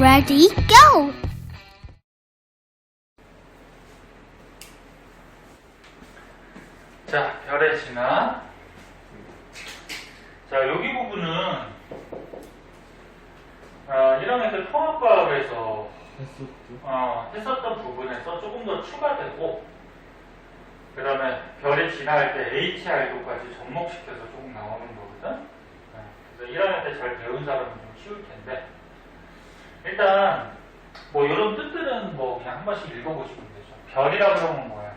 Ready, go! 자, 별의 진화. 자, 여기 부분은 1학년 통합과학에서 했었던 부분에서 조금 더 추가되고, 그 다음에 별이 진화할 때 HR도까지 접목시켜서 조금 나오는 거거든. 그래서 1학년 때 잘 배운 사람은 좀 쉬울 텐데, 일단 뭐 이런 뜻들은 뭐 그냥 한 번씩 읽어보시면 되죠. 별이라고 하면 뭐야?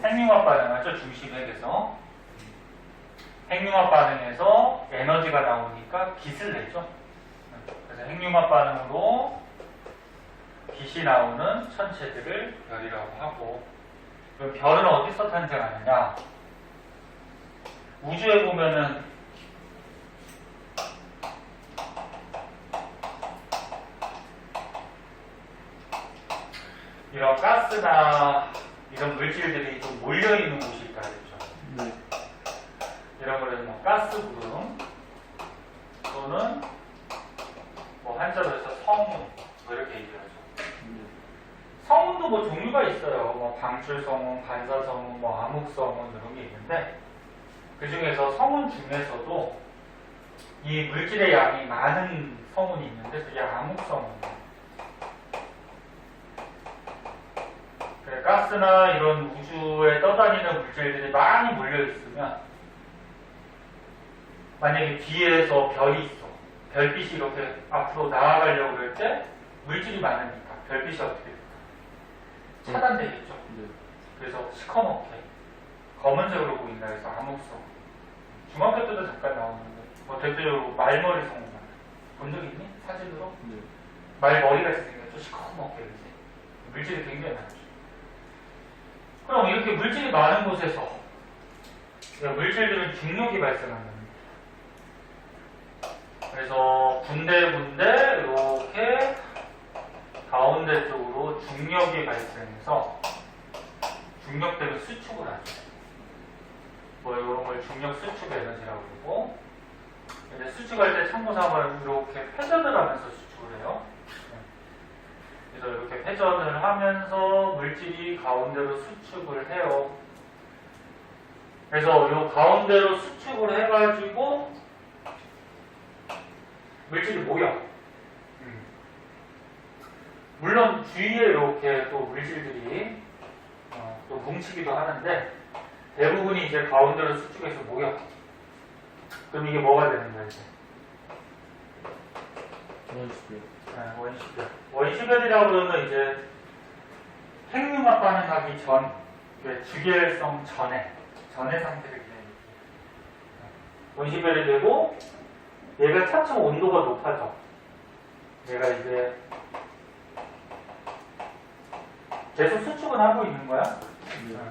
핵융합 반응하죠. 중심핵에서 핵융합 반응에서 에너지가 나오니까 빛을 내죠. 그래서 핵융합 반응으로 빛이 나오는 천체들을 별이라고 하고, 그럼 별은 어디서 탄생하느냐? 우주에 보면은 이런 가스나 이런 물질들이 좀 몰려있는 곳이 있다 그랬죠. 네. 이런 거를 뭐 가스 구름 또는 뭐 한자로 해서 성운 뭐 이렇게 얘기하죠. 성운도 뭐 종류가 있어요. 뭐 방출성운, 반사성운, 뭐 암흑성운 이런 게 있는데, 그 중에서 성운 중에서도 이 물질의 양이 많은 성운이 있는데 그게 암흑성운이에요. 가스나 이런 우주에 떠다니는 물질들이 많이 몰려있으면, 만약에 뒤에서 별이 있어. 별빛이 이렇게 앞으로 나아가려고 그럴 때 물질이 많으니까 별빛이 어떻게 될까? 차단되겠죠. 네. 그래서 시커멓게 검은색으로 보인다 해서 암흑성. 중학교 때도 잠깐 나오는데, 뭐 대표적으로 말머리 성운 본 적 있니? 사진으로? 네. 말머리같이 생겼죠. 시커멓게 이렇게. 물질이 굉장히 많죠. 그럼 이렇게 물질이 많은 곳에서 물질들은 중력이 발생합니다. 그래서 군데군데 이렇게 가운데 쪽으로 중력이 발생해서 중력 때문에 수축을 하죠. 뭐 이런 걸 중력 수축 에너지라고 그러고, 근데 수축할 때 참고삼아 이렇게 회전을 하면서 수축을 해요. 그래서 이렇게 회전을 하면서 물질이 가운데로 수축을 해요. 그래서 이 가운데로 수축을 해가지고 물질이 모여. 물론 주위에 이렇게 또 물질들이 또 뭉치기도 하는데, 대부분이 이제 가운데로 수축해서 모여. 그럼 이게 뭐가 되는 거야, 이제? 원시별. 원시별이라고 그러면 이제 핵융합 반응하기 전, 주계열성 전의 상태를 기다립니다. 원시별이 되고, 얘가 차츰 온도가 높아져. 얘가 이제 계속 수축을 하고 있는 거야.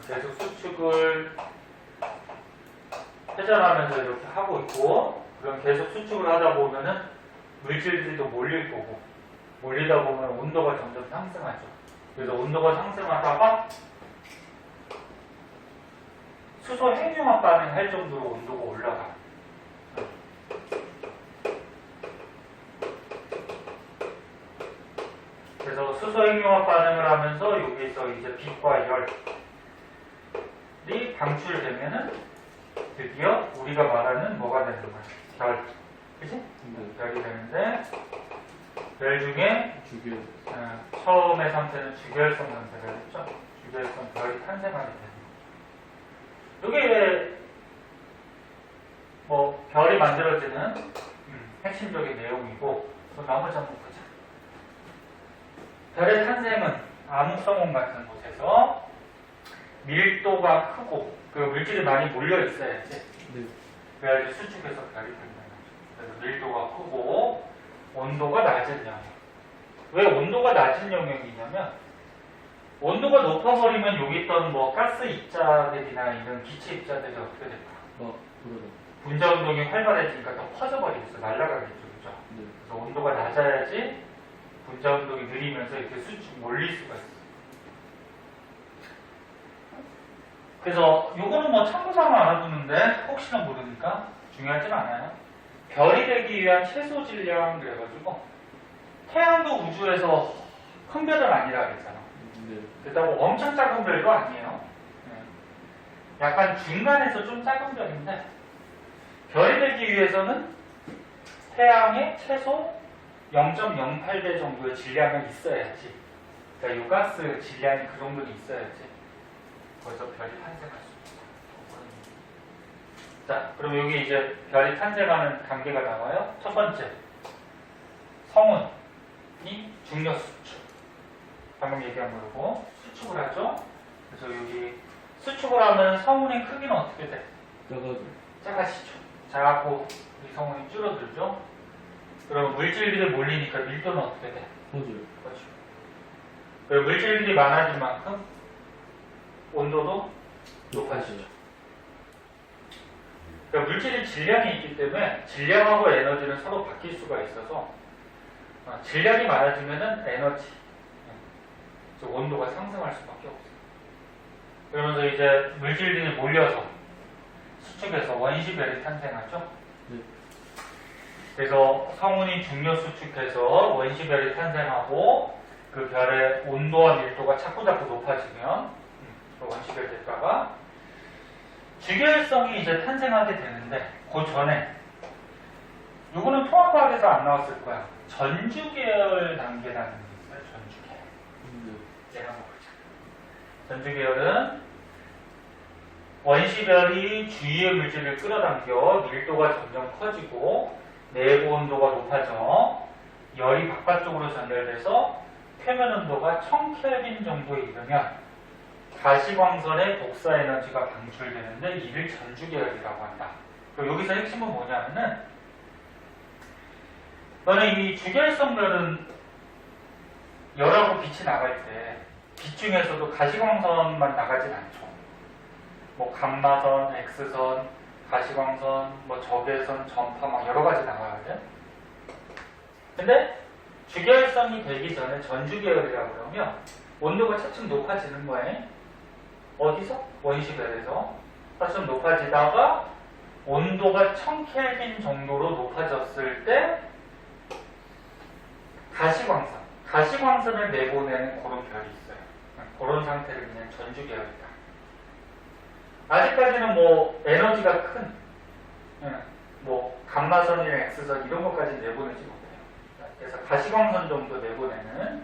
계속 수축을 회전하면서 이렇게 하고 있고, 그럼 계속 수축을 하다 보면은 물질들이 또 몰릴 거고, 몰리다 보면 온도가 점점 상승하죠. 그래서 온도가 상승하다가 수소 핵융합 반응할 정도로 온도가 올라가. 그래서 수소 핵융합 반응을 하면서 여기서 이제 빛과 열이 방출되면은 드디어 우리가 말하는 뭐가 되는 거야? 별. 그치? 별이 되는데, 별 중에 처음의 상태는 주결성 상태가 됐죠. 주결성 별이 탄생하게 되는 거죠. 이게 뭐 별이 만들어지는 핵심적인 내용이고, 또 나머지 한번 보자. 별의 탄생은 암흑성운 같은 곳에서 밀도가 크고 그 물질이 많이 몰려 있어야지. 네. 그래야지 수축해서 별이 된다는 거죠. 그래서 밀도가 크고 온도가 낮은 영역. 왜 온도가 낮은 영역이냐면, 온도가 높아버리면 여기 있던 뭐 가스 입자들이나 이런 기체 입자들이 어떻게 될까? 분자 운동이 활발해지니까 더 퍼져버리겠어. 날아가겠죠. 그죠? 네. 그래서 온도가 낮아야지 분자 운동이 느리면서 이렇게 수축 몰릴 수가 있어. 그래서 요거는 뭐 참고삼아 알아두는데 혹시나 모르니까 중요하진 않아요. 별이 되기 위한 최소 질량 그래가지고 태양도 우주에서 큰 별은 아니라 그랬잖아. 네. 그렇다고 엄청 작은 별도 아니에요. 약간 중간에서 좀 작은 별인데 별이 되기 위해서는 태양의 최소 0.08배 정도의 질량은 있어야지. 그러니까 이 가스 질량이 그 정도는 있어야지. 거기서 별이 탄생할 수 있다. 자, 그럼 여기 이제 별이 탄생하는 단계가 나와요. 첫 번째, 성운이 중력 수축. 방금 얘기한 거고 수축을 하죠. 그래서 여기 수축을 하면 성운의 크기는 어떻게 돼? 작아지죠. 작고 이 성운이 줄어들죠. 그럼 물질들이 몰리니까 밀도는 어떻게 돼? 그렇죠. 그리고 물질들이 많아진 만큼 온도도 높아지죠. 그러니까 물질의 질량이 있기 때문에 질량하고 에너지는 서로 바뀔 수가 있어서 질량이 많아지면은 에너지, 즉 온도가 상승할 수밖에 없어요. 그러면서 이제 물질들이 몰려서 수축해서 원시별이 탄생하죠. 그래서 성운이 중력 수축해서 원시별이 탄생하고 그 별의 온도와 밀도가 자꾸자꾸 높아지면 그 원시별 대가가 주계열성이 이제 탄생하게 되는데 그 전에 요거는 통합과학에서 안 나왔을 거야. 전주계열 단계라는 게 있어요. 전주계열. 내가 한번 보자. 전주계열은 원시별이 주위의 물질을 끌어당겨 밀도가 점점 커지고 내부 온도가 높아져 열이 바깥쪽으로 전달돼서 표면 온도가 1000켈빈 정도에 이르면 가시광선의 복사 에너지가 방출되는데 이를 전주계열이라고 한다. 그리고 여기서 핵심은 뭐냐면은 너는 이 주계열성별은 열하고 빛이 나갈 때 빛 중에서도 가시광선만 나가진 않죠. 뭐 감마선, X선, 가시광선, 뭐 적외선, 전파 막 여러 가지 나가거든. 근데 주계열성이 되기 전에 전주계열이라고 그러면 온도가 차츰 높아지는 거예요. 어디서? 원시별에서 차츰 높아지다가 온도가 1000켈빈 정도로 높아졌을 때 가시광선을 내보내는 그런 별이 있어요. 그런 상태를 그냥 전주계열이다. 아직까지는 뭐 에너지가 큰 뭐 감마선이나 X선 이런 것까지 내보내지 못해요. 그래서 가시광선 정도 내보내는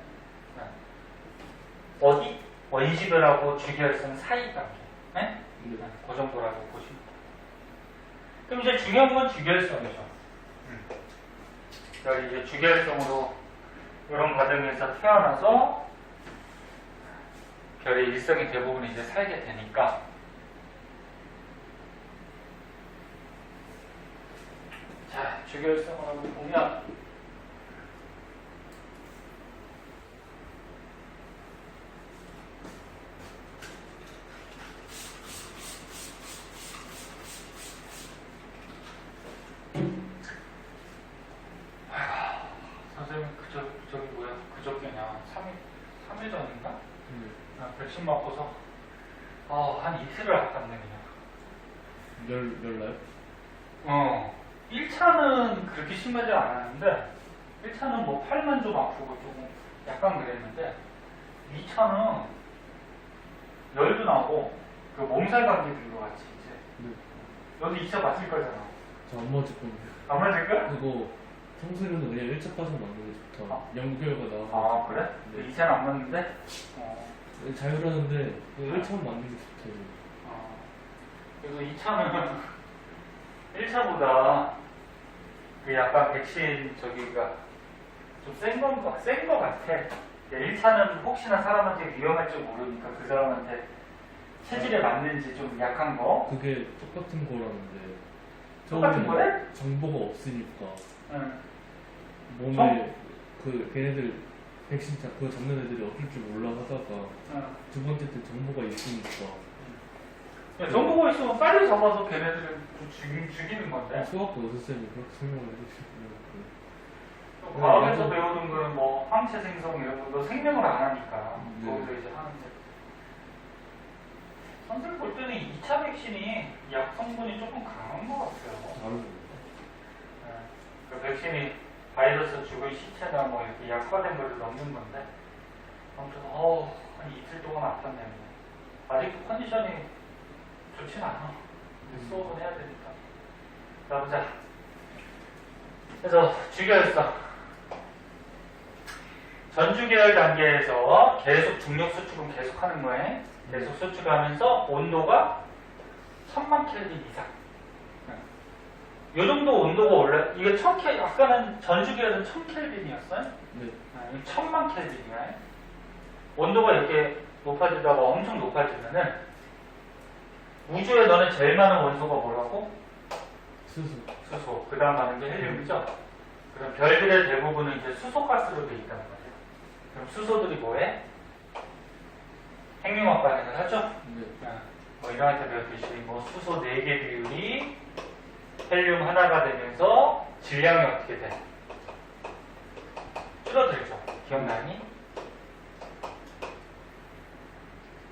어디? 원시별하고 주계열성 사이 단계. 그 정도라고 보시면 돼요. 그럼 이제 중요한 건 주계열성이죠. 그러니까 이제 주계열성으로 이런 과정에서 태어나서 별의 일성이 대부분 이제 살게 되니까 자, 주계열성을 보면 선생님 저기 뭐야 그저께냐 3일 전인가? 백신 맞고서 한 이틀을 아팠네 그냥. 열나요? 1차는 그렇게 심하지 않았는데 1차는 뭐 팔만 좀 아프고 조금 약간 그랬는데 2차는 열도 나고 그 몸살 감기 든 것 같이 이제. 너도 2차 맞을 거잖아. 저 안 맞을 건데. 안 맞을 거야? 그거 평소에는 그냥 1차 빠져 맞는 게 좋다. 연구결과 나와서. 아 그래? 네. 2차는 안 맞는데? 자유라는데 1차만 맞는 게 좋다고. 그래서 2차는 1차보다 그 약간 백신 저기가 좀 센 거 같아. 1차는 혹시나 사람한테 위험할지 모르니까 그 사람한테 체질에 맞는지 좀 약한 거. 그게 똑같은 거라는데. 똑같은 거래? 정보가 없으니까. 응. 몸에 걔네들 백신 그거 잡는 애들이 어떨 줄 몰라 하다가 두 번째 때 정보가 있으니까. 야, 정보가 있으면 빨리 잡아서 걔네들을 죽이는 건데. 수학과 의사쌤이 그렇게 설명을 해주시고. 과학에서 배우는 거는 뭐 항체 생성 이런 것도 생명을 안 하니까 거기서 이제 하는데. 선생님 볼 때는 2차 백신이 약 성분이 조금 강한 것 같아요. 다른 그 백신이 바이러스 죽은 시체나 뭐 이렇게 약화된 거를 넣는 건데 아무튼 한 이틀 동안 아팠네요. 아직도 컨디션이 좋진 않아. 수업은 해야 되니까. 자 보자. 그래서 주기혈성 전주계열 단계에서 계속 중력 수축은 계속 하는 거예요. 계속 수축하면서 온도가 1000만 켈빈 이상. 이 정도 온도가 올라. 이거 1000켈 아까는 전주계열은 1000켈빈이었어요. 네. 이거 1000만 켈빈이야. 온도가 이렇게 높아지다가 엄청 높아지면은 우주에 너는 제일 많은 원소가 뭐라고? 수소. 그 다음 하는 게 헬륨이죠. 그럼 별들의 대부분은 이제 수소가스로 되어 있다는 거죠. 그럼 수소들이 뭐해? 핵융합 반응을 하죠? 네. 뭐 이런 때 배웠듯이 뭐 수소 4개 비율이 헬륨 하나가 되면서 질량이 어떻게 돼? 줄어들죠. 기억나니?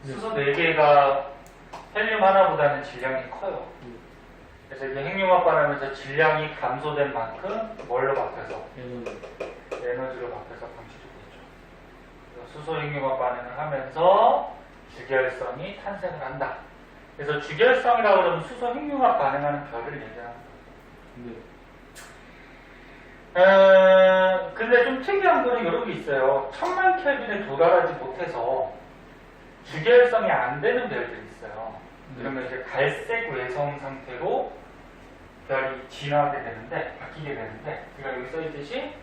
네. 수소 4개가 헬륨 하나보다는 질량이 커요. 그래서 이게 핵융합 반응하면서 질량이 감소된 만큼 뭘로 바뀌어서? 에너지로 바뀌어서 방출되고 있죠. 수소 핵융합 반응을 하면서 주결성이 탄생을 한다. 그래서 주결성이라고 그러면 수소 핵융합 반응하는 별을 얘기하는 거예요. 근데 좀 특이한 거는 이런 게 있어요. 1000만 켈빈에 도달하지 못해서 주결성이 안 되는 별들이 있어요. 그러면 이제 갈색 외성 상태로 별이 진화하게 되는데, 바뀌게 되는데, 그러니까 여기 써있듯이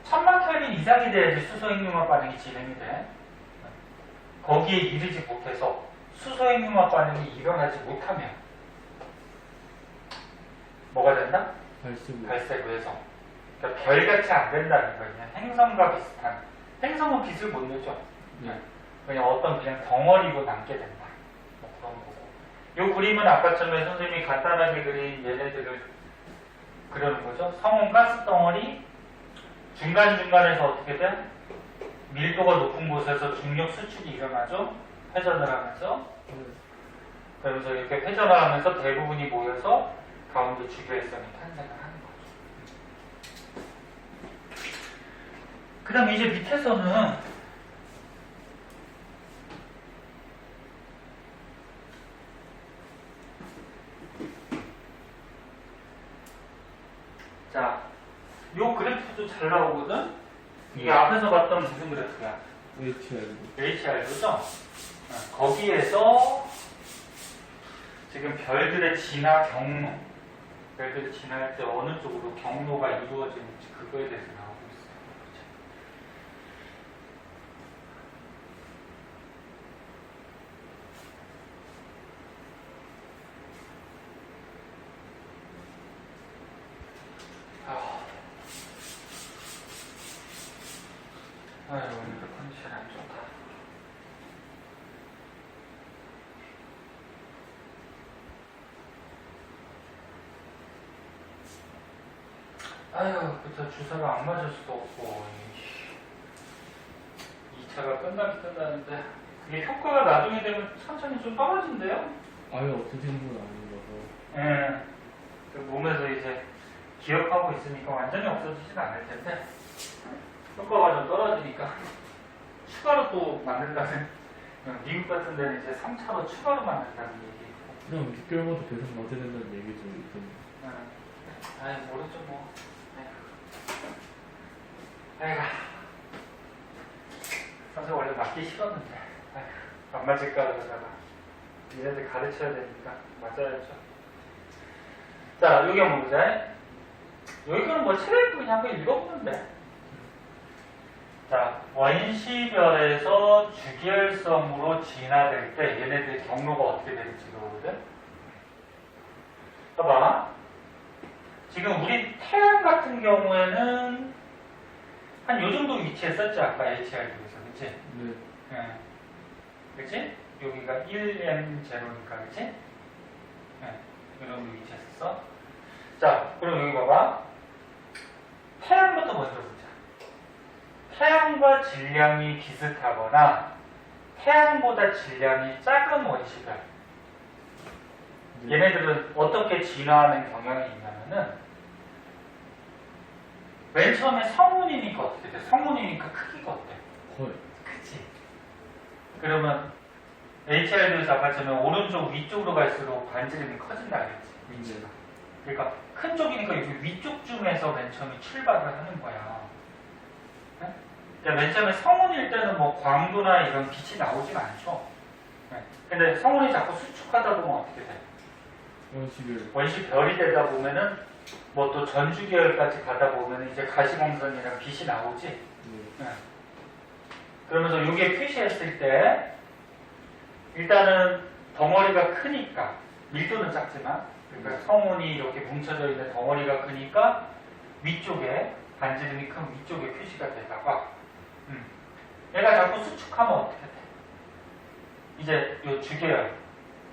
1000만 켈빈 이상이 돼야지 수소 핵융합 반응이 진행이 돼. 거기에 이르지 못해서 수소 핵융합 반응이 일어나지 못하면 뭐가 된다? 갈색 외성. 그러니까 별같이 안 된다는 거예요. 그냥 행성과 비슷한. 행성은 빛을 못 내죠. 그냥 어떤 그냥 덩어리로 남게 된다. 뭐 그런 거고. 이 그림은 아까처럼 선생님이 간단하게 그린 얘네들을 그려는 거죠. 성은 가스 덩어리, 중간중간에서 어떻게 돼? 밀도가 높은 곳에서 중력 수축이 일어나죠. 회전을 하면서. 그러면서 이렇게 회전을 하면서 대부분이 모여서 가운데 주결성이 탄생을 하는 거죠. 그 다음 이제 밑에서는 자, 요 그래프도 잘 나오거든? 이게 앞에서 봤던 무슨 그래프야? HR도죠? 거기에서 지금 별들의 진화 경로, 별들이 진화할 때 어느 쪽으로 경로가 이루어지는지 그거에 대해서 나오고 있어요. 아유, 오늘 컨디션 안 좋다. 아유, 그쵸. 주사가 안 맞을 수도 없고. 2차가 끝나긴 끝나는데, 그게 효과가 나중에 되면 천천히 좀 떨어진대요? 아예 없어지는 건 아닌 거고. 예. 그 몸에서 이제 기억하고 있으니까 완전히 없어지진 않을 텐데, 효과가 좀 떨어지니까 추가로 또 만든다는, 미국 같은 데는 이제 3차로 추가로 만든다는 얘기 있고. 그냥 6개월마다 계속 맞아야 된다는 얘기도 있던데. 아이, 모르죠 뭐. 아이고, 선생 원래 맞기 싫었는데, 아이고, 안 맞을까 그러다가 얘네들 가르쳐야 되니까 맞아야죠. 자, 여기 한번 보자. 여기는 뭐 책을 그냥 한번 읽어보면 돼. 자, 원시별에서 주결성으로 진화될 때 얘네들 경로가 어떻게 되는지 그러거든. 봐봐. 지금 우리 태양 같은 경우에는 한 요 정도 위치에 썼지 아까 HR도에서, 그치? 네. 네. 그치? 여기가 1M0니까, 그치? 네. 요 정도 위치에 썼어. 자, 그럼 여기 봐봐. 태양부터 먼저 보자. 태양과 질량이 비슷하거나 태양보다 질량이 작은 원시별. 얘네들은 어떻게 진화하는 경향이 있냐면은 맨 처음에 성운이니까 어떻게 돼? 성운이니까 크기가 어때? 커요. 그치? 그러면 HR도 잡아주면 오른쪽 위쪽으로 갈수록 반지름이 커진다 그랬지? 위치가. 그러니까 큰 쪽이니까 여기 위쪽 중에서 맨 처음에 출발을 하는 거야. 네? 그러니까 맨 처음에 성운일 때는 뭐 광도나 이런 빛이 나오진 않죠. 네. 근데 성운이 자꾸 수축하다 보면 어떻게 돼? 원시별이 되다 보면은 뭐 또 전주계열까지 가다 보면 이제 가시광선이랑 빛이 나오지. 네. 그러면서 이게 표시했을 때 일단은 덩어리가 크니까 밀도는 작지만 그러니까 성운이 이렇게 뭉쳐져 있는 덩어리가 크니까 위쪽에 반지름이 큰 위쪽에 표시가 되다가 얘가 자꾸 수축하면 어떻게 돼? 이제 요 주계열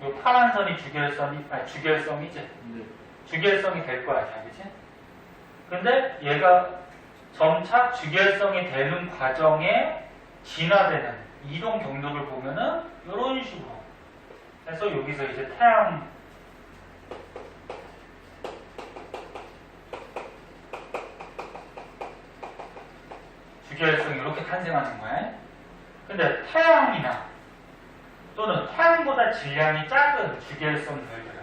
요 파란 선이 주계열성이지? 네. 주계열성이 될 거 아니야, 그치? 근데 얘가 점차 주계열성이 되는 과정에 진화되는 이동 경로를 보면은 이런 식으로 해서 여기서 이제 태양 주계열성이 이렇게 탄생하는 거야. 근데 태양이나 또는 태양보다 질량이 작은 주계열성 별들은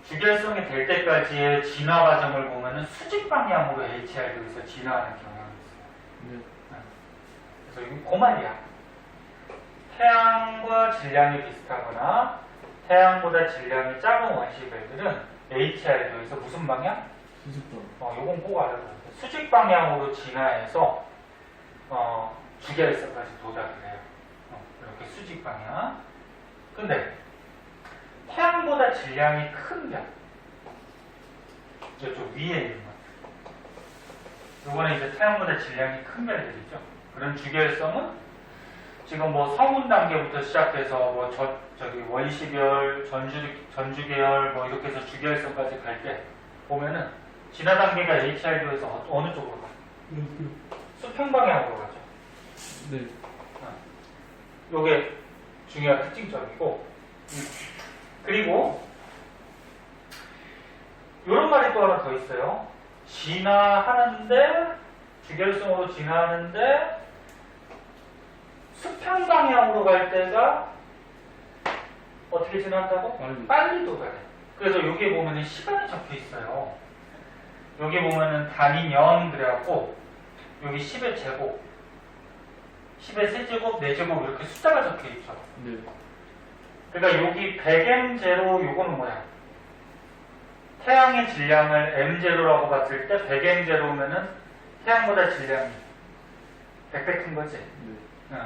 주계열성이 될 때까지의 진화 과정을 보면은 수직 방향으로 HR도에서 진화하는 경향이 있어요. 그래서 이거 그 말이야. 태양과 질량이 비슷하거나 태양보다 질량이 작은 원시별들은 HR도에서 무슨 방향? 수직방. 요건 꼭 알아둬야 돼. 수직 방향으로 진화해서 주계열성까지 도달을 해요. 이렇게 수직 방향. 근데 태양보다 질량이 큰 별, 이쪽 위에 있는 것. 요거는 이제 태양보다 질량이 큰 별들이죠. 그런 주계열성은 지금 뭐 성운 단계부터 시작해서 뭐 저기 원시별, 전주계열 뭐 이렇게 해서 주계열성까지 갈 때 보면은 진화 단계가 HR도에서 어느 쪽으로 가? 수평 방향으로 가죠. 네. 요게 중요한 특징점이고, 그리고 요런 말이 또 하나 더 있어요. 진화하는데 주계열성으로 진화하는데 수평 방향으로 갈 때가 어떻게 진화한다고? 빨리 도달해. 그래서 여기에 보면은 시간이 적혀 있어요. 여기 보면은 단위년 그래갖고 여기 10의 제곱, 10의 세제곱, 4제곱 이렇게 숫자가 적혀 있죠. 네. 그러니까 여기 100m0 요거는 뭐야? 태양의 질량을 m0라고 봤을 때 100m0면은 태양보다 질량이 100배 큰 거지? 네.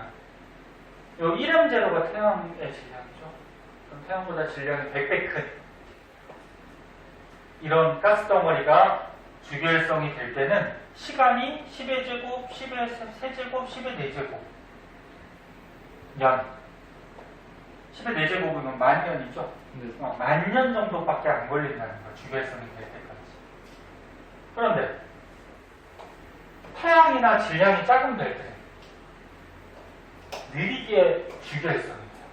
요 1m0가 태양의 질량이죠. 그럼 태양보다 질량이 100배 큰 이런 가스 덩어리가 주계열성이 될 때는 시간이 10의 제곱, 10의 세제곱, 10의 4제곱 년 10의 4제곱이면 만년이죠. 네. 만년 정도밖에 안 걸린다는 거야. 주계열성이 될 때까지. 그런데 태양이나 질량이 작은 별들은 느리게 주계열성이 돼요.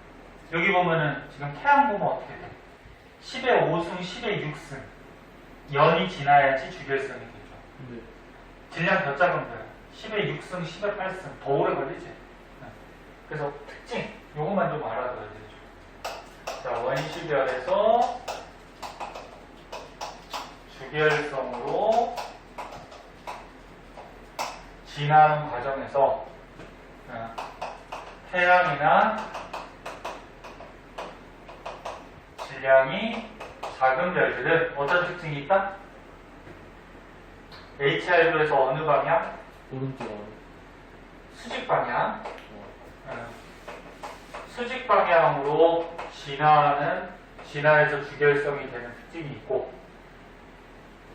여기 보면은 지금 태양 보면 어떻게 돼? 10의 5승, 10의 6승 연이 지나야지 주계열성이 되죠. 네. 질량 더 작은 별 10의 6승, 10의 8승 더 오래 걸리지. 그래서 특징 요것만 좀 알아둬야 되죠. 자, 원시별에서 주계열성으로 진화하는 과정에서 태양이나 질량이 작은 별들은 어떤 특징이 있다? HR도에서 어느 방향? 오른쪽 아래. 수직 방향. 수직 방향으로 진화해서 주계열성이 되는 특징이 있고,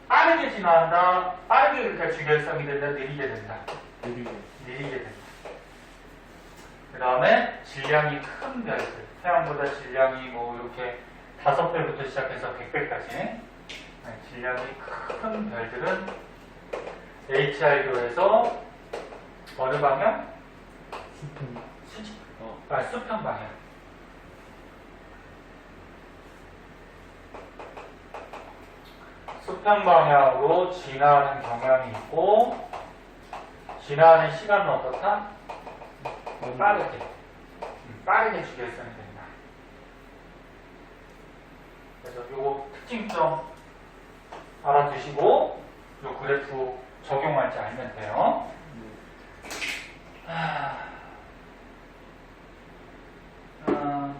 빠르게 진화한다, 빠르게 그러니까 주계열성이 된다, 느리게 된다. 느리게 된다. 그 다음에 질량이 큰 별들, 태양보다 질량이 뭐 이렇게 5배부터 시작해서 100배까지 질량이 큰 별들은 HR도에서 어느 방향? 수평 방향. 수평 방향으로 진화하는 경향이 있고 진화하는 시간은 어떻다? 빠르게 주기율성이 된다. 그래서 요거 특징점 알아두시고 요 그래프 적용할지 알면 돼요.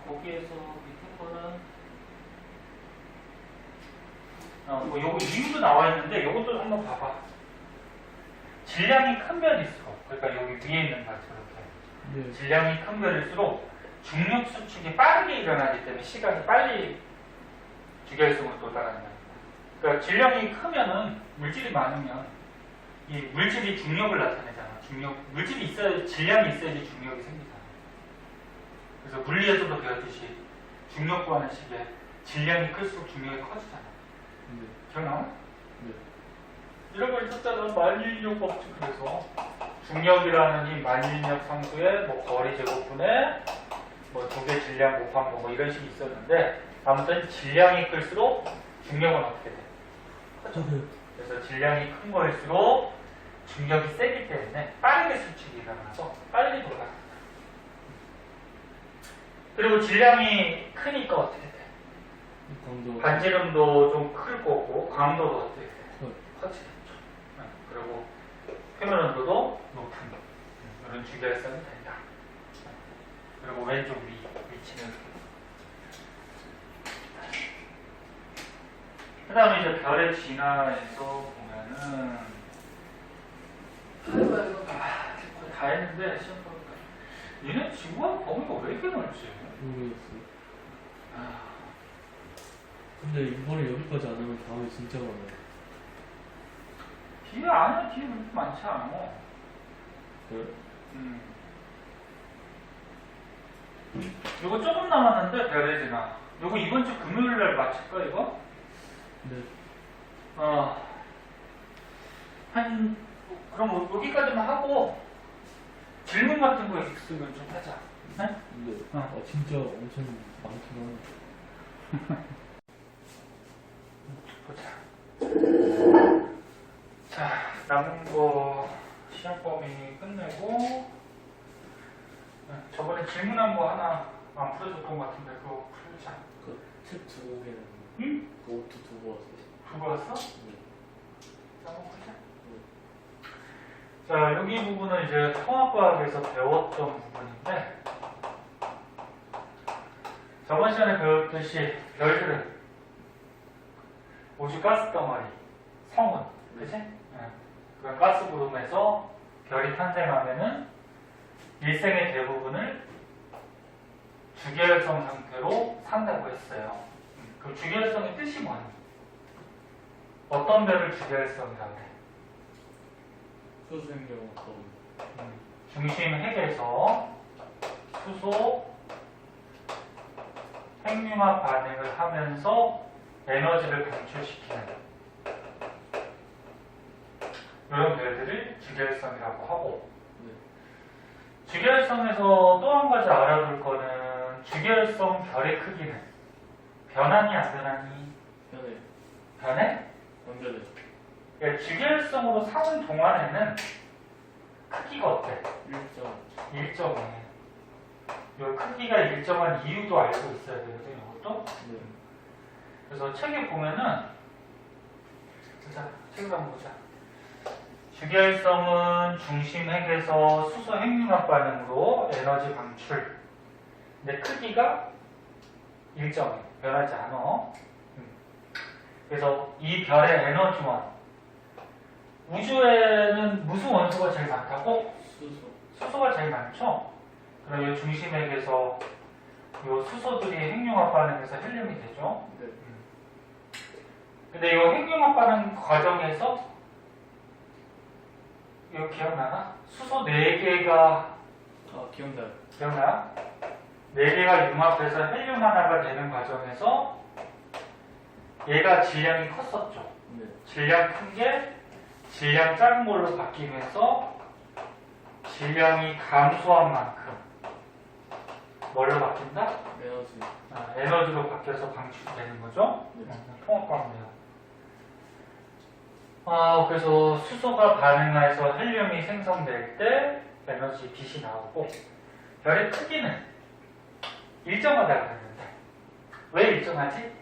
거기에서 밑에 거는 뭐 요거 이유도 나와 있는데 요것도 한번 봐봐. 질량이 큰 별일수록, 그러니까 여기 위에 있는 거 이렇게 질량이 큰 별일수록 중력 수축이 빠르게 일어나기 때문에 시간이 빨리 주결성으로 도달한다. 그러니까 질량이 크면은 물질이 많으면 이 물질이 중력을 나타내잖아. 물질이 있어야 질량이 있어야지 중력이 생기잖아. 그래서 물리에서도 배웠듯이 중력 구하는 식에 질량이 클수록 중력이 커지잖아. 기억나? 네. 이런 걸 썼잖아. 만유인력 법칙. 그래서 중력이라는 이 만유인력 상수의 뭐 거리 제곱분의 뭐 두 개 질량 곱한 거 뭐 이런 식이 있었는데 아무튼 질량이 클수록 중력은 어떻게 돼? 커져. 그래서 질량이 큰 거일수록 중력이 세기 때문에 빠르게 수축이 일어나서 빨리 돌아간다. 그리고 질량이 크니까 어떻게 돼? 반지름도 좀 클 거고 강도도 어떻게 돼? 커지겠죠. 그리고 표면 온도도 높은 이런 주결성이 된다. 그리고 왼쪽 위치는 그 다음에 이제 별의 진화에서 보면은 다 했는데 시험 보니까 얘네 지구와 범위가 왜 이렇게 넓지? 모르겠어요. 근데 이번에 여기까지 안 하면 다음에 진짜 많아요. 뒤에 아니야. 뒤에 그렇게 많지 않아. 그래? 이거 조금 남았는데 별의 진화. 이거 이번 주 금요일날 마칠까 이거? 네. 그럼 여기까지만 하고 질문 같은 거 있으면 좀 하자. 네? 네. 진짜 엄청 많구나. 보자. 자, 남은 거 시험 범위 끝내고 저번에 질문한 거 하나 안 풀어줬던 것 같은데 그거 풀자. 그 책 두 개는 응? 그 옷도 두고 왔어요. 그거 왔어? 네. 한번 보자. 자, 여기 부분은 이제 통합과학에서 배웠던 부분인데 저번 시간에 배웠듯이 별들은 우주 가스 덩어리, 성운, 그치? 그 가스 구름에서 별이 탄생하면은 일생의 대부분을 주계열성 상태로 산다고 했어요. 그 주계열성의 뜻이 뭐니? 어떤 별을 주계열성이라고 해? 수수행령 어떤 중심 핵에서 수소, 핵융합 반응을 하면서 에너지를 방출시키는 이런 별들을 주계열성이라고 하고 주계열성에서 또 한 가지 알아둘 거는 주계열성 별의 크기는 변하니 안 변하니? 편해. 변해? 완전해. 그러니까 주계열성으로 사는 동안에는 크기가 어때? 일정해. 이 크기가 일정한 이유도 알고 있어야 되거든, 이것도. 네. 그래서 책에 보면은, 자, 책을 한번 보자. 주계열성은 중심 핵에서 수소 핵융합 반응으로 에너지 방출. 근데 크기가 일정해. 변하지 않아. 그래서 이 별의 에너지원. 우주에는 무슨 원소가 제일 많다고? 수소가 제일 많죠? 그럼 이 중심 핵에서 이 수소들이 핵융합 반응해서 헬륨이 되죠? 네. 근데 이 핵융합 반응 과정에서 이거 기억나나? 수소 4개가 기억나요. 기억나? 4개가 융합해서 헬륨 하나가 되는 과정에서 얘가 질량이 컸었죠. 네. 질량 큰 게 질량 작은 걸로 바뀌면서 질량이 감소한 만큼 뭘로 바뀐다? 에너지. 에너지로 바뀌어서 방출되는 거죠. 네. 통합과학이에요. 그래서 수소가 반응해서 헬륨이 생성될 때 에너지 빛이 나오고 별의 크기는 일정하다고 했는데 왜 일정하지?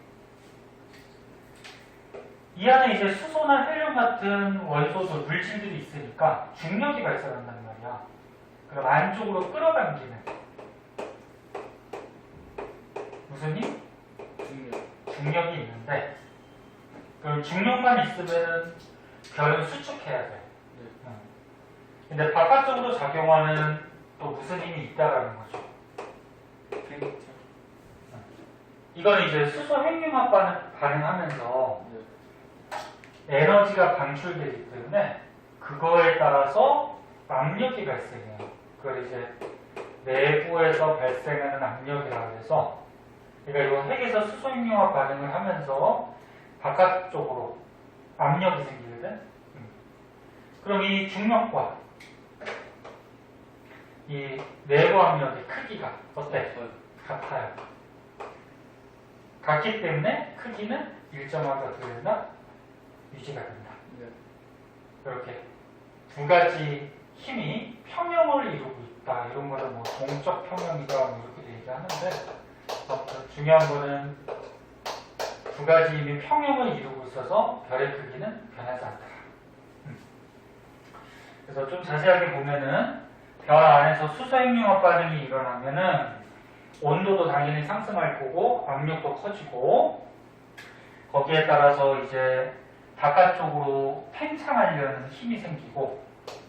이 안에 이제 수소나 헬륨 같은 원소들, 물질들이 있으니까 중력이 발생한단 말이야. 그럼 안쪽으로 끌어당기는 무슨 힘? 중력이 있는데 그럼 중력만 있으면 별은 수축해야 돼. 근데 바깥쪽으로 작용하는 또 무슨 힘이 있다라는 거죠. 이건 이제 수소 핵융합 반응하면서 에너지가 방출되기 때문에 그거에 따라서 압력이 발생해요. 그걸 이제 내부에서 발생하는 압력이라고 해서 그러니까 이 핵에서 수소 핵융합 반응을 하면서 바깥쪽으로 압력이 생기거든. 그럼 이 중력과 이 내부 압력의 크기가 어때? 같아요. 같기 때문에 크기는 일정하게 되나 유지가 된다. 이렇게 두 가지 힘이 평형을 이루고 있다. 이런 거는 뭐 동적 평형이다 뭐 이렇게 얘기하는데 중요한 거는 두 가지 힘이 평형을 이루고 있어서 별의 크기는 변하지 않다. 그래서 좀 자세하게 보면은 별 안에서 수소 핵융합 반응이 일어나면은 온도도 당연히 상승할 거고 압력도 커지고 거기에 따라서 이제 바깥쪽으로 팽창하려는 힘이 생기고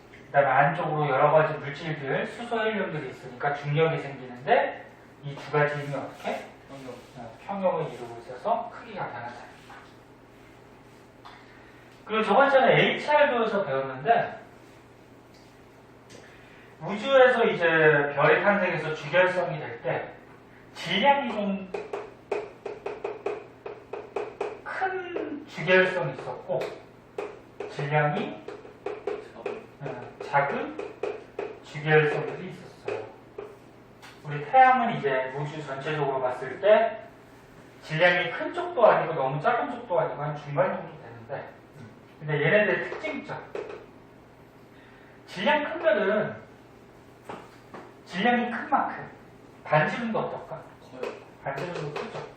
그 다음에 안쪽으로 여러 가지 물질들, 수소 헬륨들이 있으니까 중력이 생기는데 이 두 가지 힘이 어떻게? 평형을 이루고 있어서 크기가 변하지 않는다. 그리고 저번 전에 HR도에서 배웠는데 우주에서 이제 별이 탄생해서 주결성이 될 때 질량이 좀 큰 주결성이 있었고 질량이 작은 주결성들이 있었어요. 우리 태양은 이제 우주 전체적으로 봤을 때 질량이 큰 쪽도 아니고 너무 작은 쪽도 아니고 한 중간 정도 되는데 근데 얘네들의 특징점 질량 큰 별은 질량이 큰 만큼 반지름도 어떨까? 반지름도 크죠.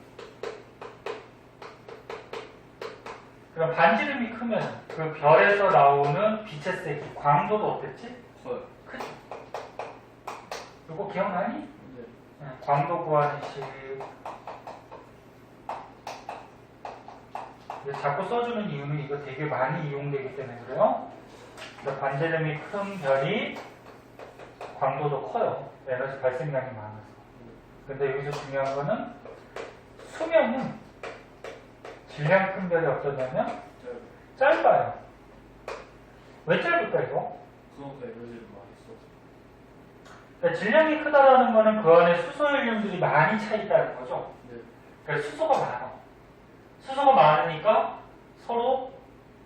그럼 반지름이 크면 그 별에서 나오는 빛의 세기, 광도도 어땠지? 크죠. 이거 기억나니? 네. 광도 구하는 식. 자꾸 써주는 이유는 이거 되게 많이 이용되기 때문에 그래요. 그러니까 반지름이 큰 별이 광도도 커요. 에너지 발생량이 많아서. 근데 여기서 중요한 거는 수명은 질량 큰 별이 어떠냐면 짧아요. 왜 짧을까 이거? 그러니까 질량이 크다라는 거는 그 안에 수소 헬륨들이 많이 차 있다는 거죠. 그러니까 수소가 많아. 수소가 많으니까 서로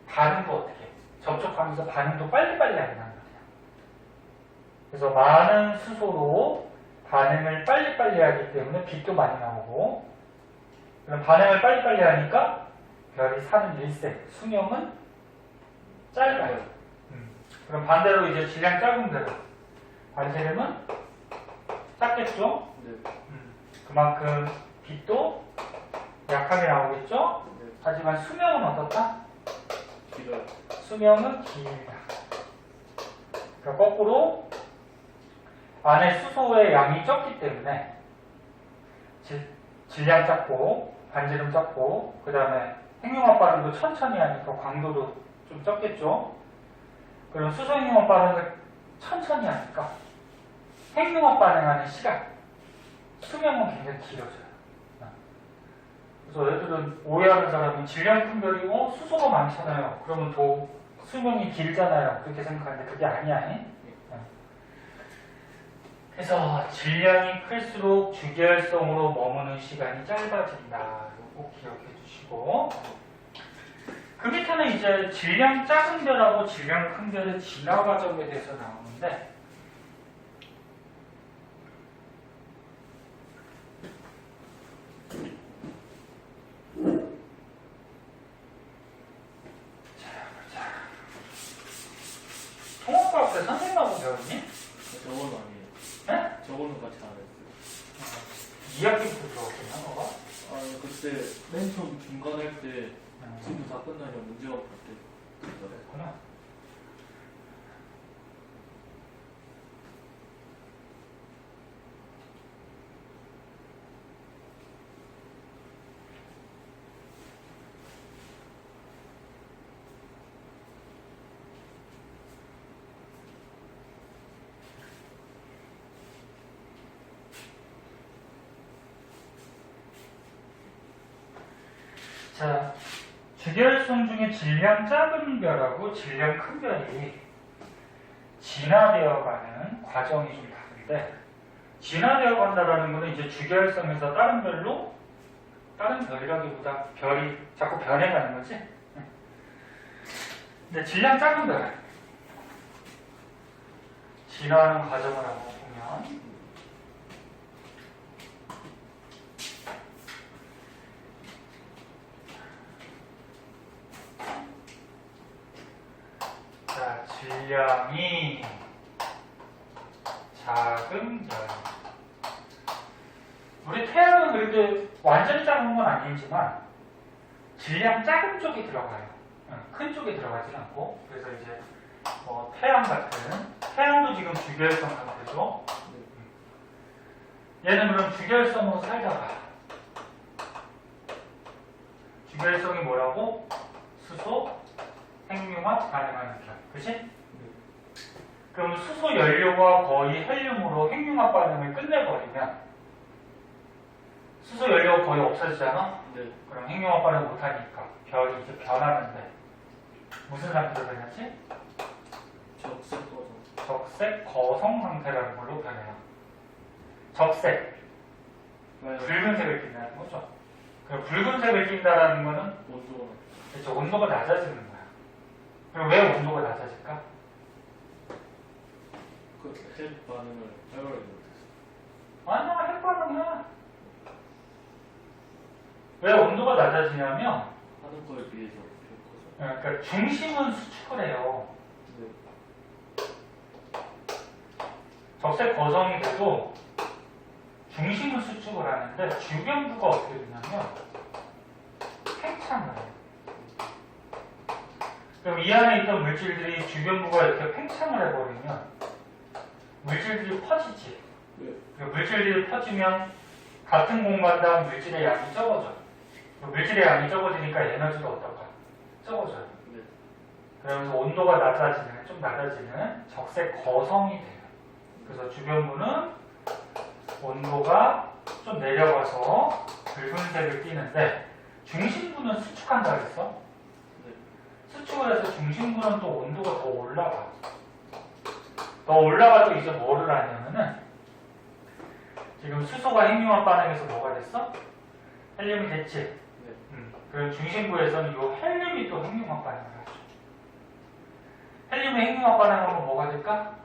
반응도 어떻게 접촉하면서 반응도 빨리빨리 하게 된단 말이야. 그래서 많은 수소로 반응을 빨리빨리 하기 때문에 빛도 많이 나오고 그럼 반응을 빨리빨리 하니까 별이 사는 일생, 수명은 짧아요. 그럼 반대로 이제 질량 작은 별은 반지름은 작겠죠? 그만큼 빛도 약하게 나오겠죠? 하지만 수명은 어떻다? 길어요. 수명은 길다. 그러니까 거꾸로 안에 수소의 양이 적기 때문에 질량 작고 반지름 작고 그 다음에 핵융합 반응도 천천히 하니까 광도도 좀 적겠죠. 그럼 수소 핵융합 반응을 천천히 하니까 핵융합 반응하는 시간 수명은 굉장히 길어져요. 그래서 애들은 오해하는 사람은 질량 큰 별이고 수소가 많잖아요. 그러면 더 수명이 길잖아요. 그렇게 생각하는데 그게 아니야. 그래서 질량이 클수록 주결성으로 머무는 시간이 짧아진다. 이거 꼭 기억해 주시고 그 밑에는 이제 질량 작은 별하고 질량 큰 별의 진화 과정에 대해서 나오는데 자, 보자. 맨 처음 중간할 때 지금 다 끝나면 문제가 볼 때. 그랬구나. 자, 주결성 중에 질량 작은 별하고 질량 큰 별이 진화되어 가는 과정이 좀 다른데, 진화되어 간다라는 것은 이제 주결성에서 다른 별로, 다른 별이라기보다 별이 자꾸 변해가는 거지. 근데 질량 작은 별, 진화하는 과정을 한번 보면, 자, 질량이 작은 별. 우리 태양은 그래도 완전히 작은 건 아니지만 질량 작은 쪽에 들어가요. 큰 쪽에 들어가진 않고. 그래서 이제 뭐 태양 같은, 태양도 지금 주결성 상태죠. 얘는 그럼 주결성으로 살다가, 주결성이 뭐라고? 수소, 핵융합 반응하는 별. 그치? 그럼 수소 연료가 거의 헬륨으로 핵융합 반응을 끝내버리면 수소 연료가 거의 없어지잖아? 네. 그럼 핵융합 반응 못하니까 별이 이제 변하는데 무슨 상태로 변하지? 적색 거성. 적색 거성 상태라는 걸로 변해요. 적색, 붉은색을 띈다는 거죠. 그럼 붉은색을 띈다는 거는 온도가 그렇죠, 온도가 낮아지는 거야. 그럼 왜 온도가 낮아질까? 핵 반응을 활발하게 못했어. 아니야, 핵 반응이야. 왜 온도가 낮아지냐면, 하는 거에 비해서 좀 커서. 그러니까 중심은 수축을 해요. 네. 적색 거성이 돼도 중심은 수축을 하는데 주변부가 어떻게 되냐면 팽창을 해요. 그럼 이 안에 있던 물질들이 주변부가 이렇게 팽창을 해버리면 물질들이 퍼지지. 네. 물질들이 퍼지면 같은 공간당 물질의 양이 적어져. 물질의 양이 적어지니까 에너지가 어떨까? 적어져요. 네. 그러면서 온도가 낮아지는, 좀 낮아지는 적색 거성이 돼요. 그래서 주변부는 온도가 좀 내려가서 붉은색을 띠는데 중심부는 수축한다 그랬어? 네. 수축을 해서 중심부는 또 온도가 더 올라가. 더 올라가도 이제 뭐를 하냐면은 지금 수소가 핵융합 반응해서 뭐가 됐어? 헬륨이 됐지? 네. 그럼 중심부에서는 이 헬륨이 또 핵융합 반응을 하죠. 헬륨이 핵융합 반응하면 뭐가 될까?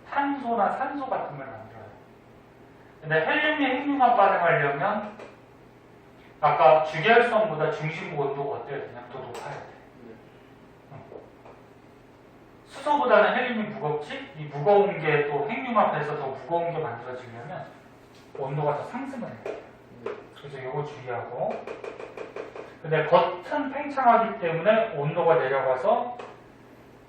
탄소나 산소 같은 걸 만들어요. 근데 헬륨이 핵융합 반응하려면 아까 주결성보다 중심부 온도가 어때야 되냐? 더 높아야 돼. 수소보다는 헬륨이 무겁지? 이 무거운 게 또 핵융합해서 더 무거운 게 만들어지려면 온도가 더 상승을 해야 돼요. 그래서 이거 주의하고. 근데 겉은 팽창하기 때문에 온도가 내려가서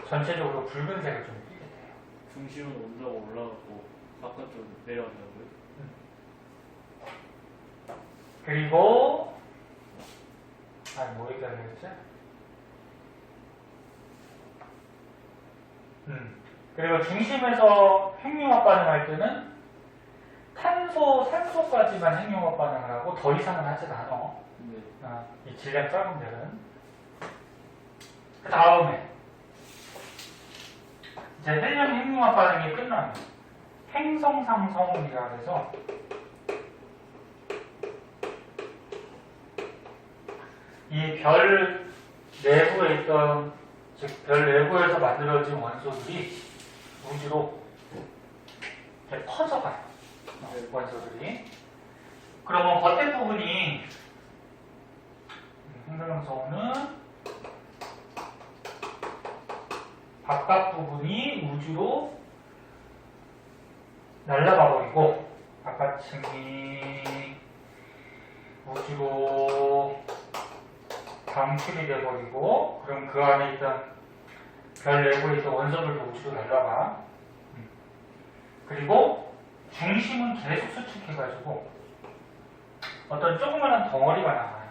전체적으로 붉은색을 좀 띠게 돼요. 중심은 온도가 올라가고 바깥쪽으로 내려간다고요? 그리고 뭐 얘기하려고 했지? 그리고 중심에서 핵융합 반응할 때는 탄소, 산소까지만 핵융합 반응을 하고 더 이상은 하진 않아. 네. 이 질량 작은 별은. 그 다음에 이제 헬륨 핵융합 반응이 끝나면 행성상성이라 해서 이 별 내부에 있던, 즉 별 내부에서 만들어진 원소들이 우주로 이렇게 퍼져가요. 원소들이. 그러면 겉에 부분이 행성성은 바깥 부분이 우주로 날아가 버리고 바깥층이 우주로 방출이 돼버리고, 그럼 그 안에 있던 별 내부에 있던 원소들도 우주로 날아가. 그리고 중심은 계속 수축해가지고 어떤 조그마한 덩어리가 나와요.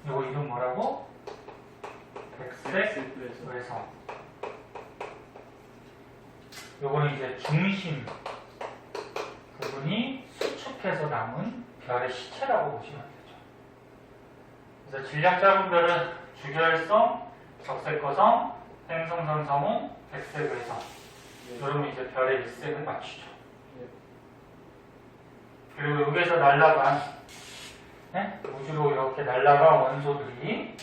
이거 이름 뭐라고? 백색 외성. 요거는 이제 중심 부분이 수축해서 남은 별의 시체라고 보시면 되죠. 그래서 질량 작은 별은 주결성, 적색거성, 행성선성운, 백색외성. 그러면 이제 별의 일색을 맞추죠. 그리고 여기에서 날아간 우주로 이렇게 날아간 원소들이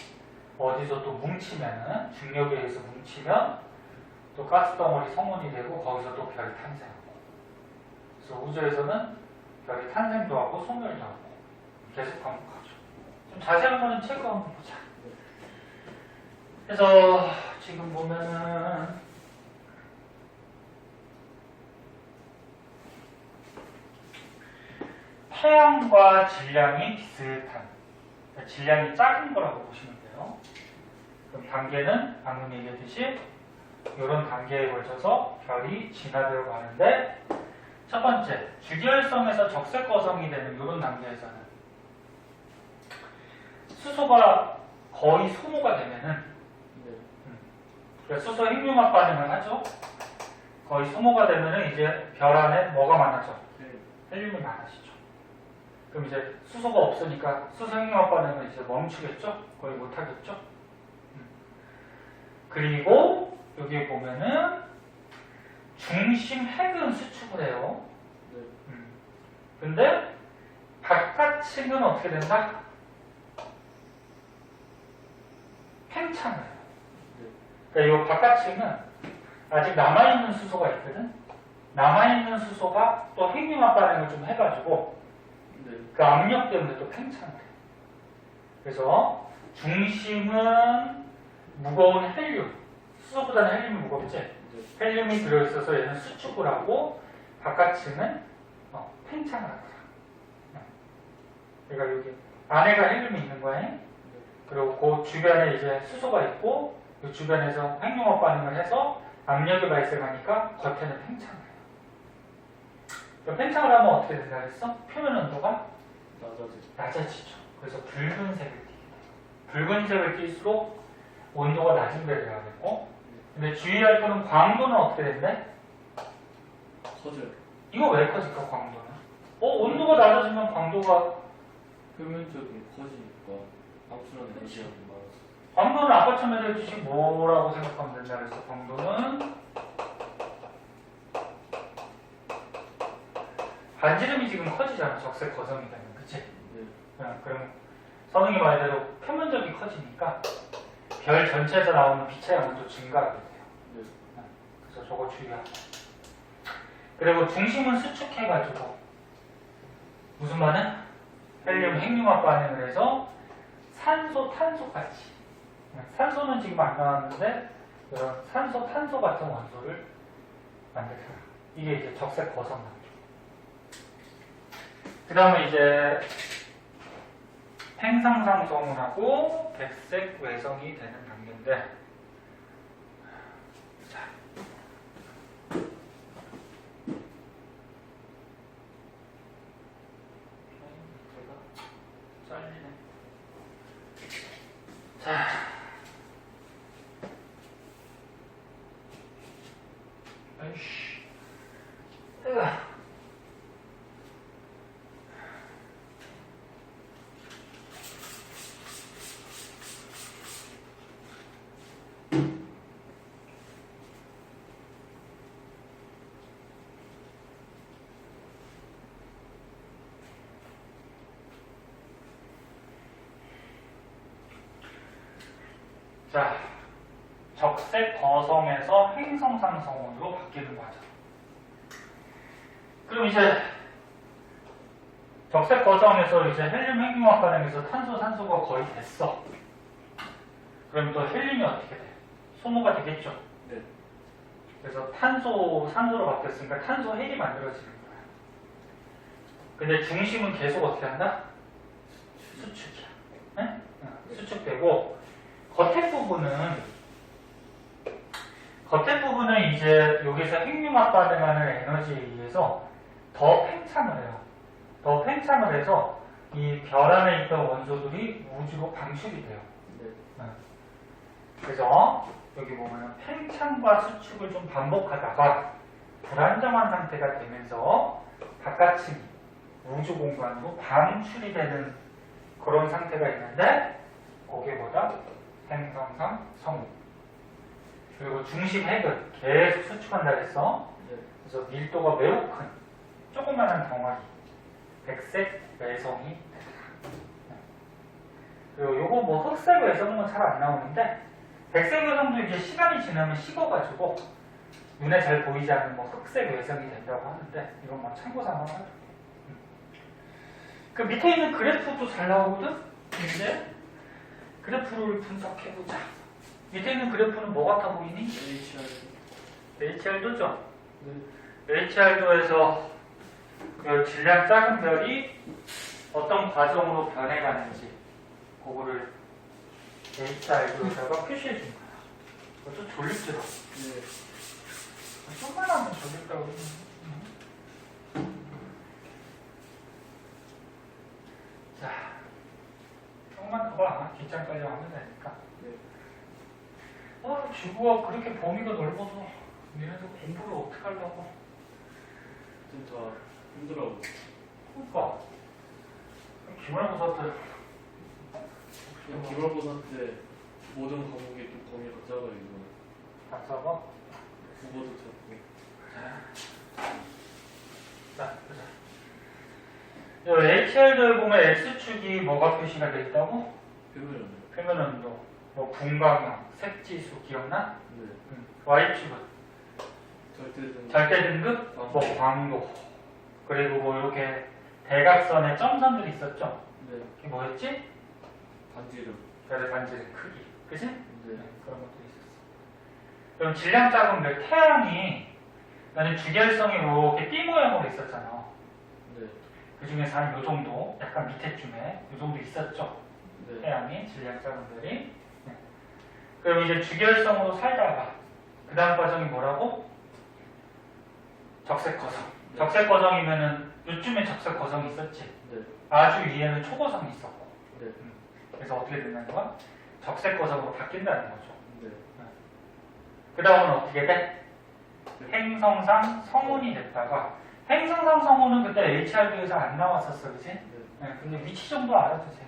어디서 또 뭉치면은 중력에 의해서 뭉치면 또 가스덩어리 성운이 되고 거기서 또 별이 탄생하고. 그래서 우주에서는 별이 탄생도 하고 소멸도 하고 계속 반복하죠. 좀 자세한 거는 책 한번 보자. 그래서 지금 보면은 태양과 질량이 비슷한, 그러니까 질량이 작은 거라고 보시면 돼요. 그럼 단계는 방금 얘기했듯이 이런 단계에 걸쳐서 별이 진화되어 가는데, 첫 번째 주결성에서 적색거성이 되는 이런 단계에서는 수소가 거의 소모가 되면은, 그러니까 수소 핵융합 반응을 하죠. 거의 소모가 되면은 이제 별 안에 뭐가 많아져? 헬륨이 많아지죠. 그럼 이제 수소가 없으니까 수소 핵융합 반응은 이제 멈추겠죠? 거의 못하겠죠? 그리고 여기 보면은 중심 핵은 수축을 해요. 근데 바깥층은 어떻게 된다? 팽창을 해요. 그러니까 이 바깥층은 아직 남아있는 수소가 있거든? 남아있는 수소가 또 핵융합 반응을 좀 해가지고 그 압력 때문에 또 팽창을 해요. 그래서 중심은 무거운 헬륨, 수소보다는 헬륨이 무겁지? 헬륨이 들어있어서 얘는 수축을 하고 바깥층은 팽창을 하더라. 그러니까 여기 안에가 헬륨이 있는 거야. 그리고 그 주변에 이제 수소가 있고 그 주변에서 핵융합 반응을 해서 압력이 발생하니까 겉에는 팽창을 해요. 팽창을 하면 어떻게 된다 그랬어? 표면 온도가 낮아지죠. 그래서 붉은색을 띠게 돼요. 붉은색을 띨수록 온도가 낮은 데를 가겠고, 근데 주의할 거는 광도는 어떻게 된대? 커져요. 이거 왜 커질까, 광도는? 온도가 낮아지면 광도가 표면적인 커지니까 압출하는 에너지가 많아서. 광도는 아까 처음에 얘기했듯이 뭐라고 생각하면 된다 그래서 광도는 반지름이 지금 커지잖아. 적색 거성이 되면. 그치? 그럼 선생님 말대로 표면적이 커지니까 별 전체에서 나오는 빛의 양도 증가하게 돼요. 그래서 저거 주의하고. 그리고 중심은 수축해가지고 무슨 반응? 헬륨 핵융합 반응을 해서 산소, 탄소까지. 산소는 지금 안 나왔는데 이런 산소, 탄소 같은 원소를 만들어요. 이게 이제 적색 거성 단계. 그 다음에 이제 행성상성운하고 백색 외성이 되는 단계인데, 자, 잘리네. 자, 아이씨, 자, 적색 거성에서 행성상성운으로 바뀌는 과정. 그럼 이제 적색 거성에서 이제 헬륨 핵융합 반응에서 탄소, 산소가 거의 됐어. 그럼 또 헬륨이 어떻게 돼? 소모가 되겠죠? 네. 그래서 탄소, 산소로 바뀌었으니까 탄소 핵이 만들어지는 거야. 근데 중심은 계속 어떻게 한다? 수축이야. 네? 수축되고 부분은 이제 여기서 핵융합 반응하는 에너지에 의해서 더 팽창을 해요. 더 팽창을 해서 이 별 안에 있던 원소들이 우주로 방출이 돼요. 그래서 여기 보면 팽창과 수축을 좀 반복하다가 불안정한 상태가 되면서 바깥층 우주 공간으로 방출이 되는 그런 상태가 있는데 거기보다 행성상 성우 그리고 중심 핵을 계속 수축한다 그랬어. 그래서 밀도가 매우 큰 조그마한 덩어리 백색 외성이 그리고 요거 뭐 흑색 외성은 잘 안 나오는데 백색 외성도 이제 시간이 지나면 식어가지고 눈에 잘 보이지 않는 뭐 흑색 외성이 된다고 하는데 이건 뭐 참고 삼아서 그 밑에 있는 그래프도 잘 나오거든. 이제 그래프를 분석해보자. 밑에 있는 그래프는 뭐 같아 보이니? HR도죠. HR도에서 그 질량 작은 별이 어떤 과정으로 변해가는지 그거를 HR도에다가 표시해 준 거야. 좀 졸립더라. 좀만 하면 졸립다고 그러는데. 자, 조금만 더 봐. 뒷장까지 하면 되니까. 지구가 그렇게 범위가 넓어서 얘네들 공부를 어떻게 하려고? 진짜 힘들어. 그러니까 기말고사 때 기말고사 때 모든 과목이 또 범위가 작아요. 이거. 다 써봐. 국어도 작고. 자, 보자. 요 HR도에 보면 X축이 뭐가 표시가 돼 있다고? 표면 온도, 뭐 분광형, 색지수 기억나? Y축은 절대 등급, 뭐 광도, 그리고 뭐 이렇게 대각선에 점선들이 있었죠? 이게 뭐였지? 반지름. 별의 반지름 크기, 그지? 그런 것들이 있었어. 그럼 질량 작은 별 태양이 나는 주결성이 이렇게 띠 모양으로 있었잖아. 그 중에서 한 요 정도, 약간 밑에쯤에 요 정도 있었죠. 태양이 질량 작은 별이. 그럼 이제 주결성으로 살다가 그 다음 과정이 뭐라고? 적색거성. 적색거성이면은 요쯤에 적색거성이 있었지. 아주 위에는 초고성이 있었고. 그래서 어떻게 된다는 거야? 적색거성으로 바뀐다는 거죠. 그 다음은 어떻게 돼? 행성상 성운이 됐다가 행성상 성운은 그때 HR도에서 안 나왔었어, 그치? 근데 위치 정도 알아두세요.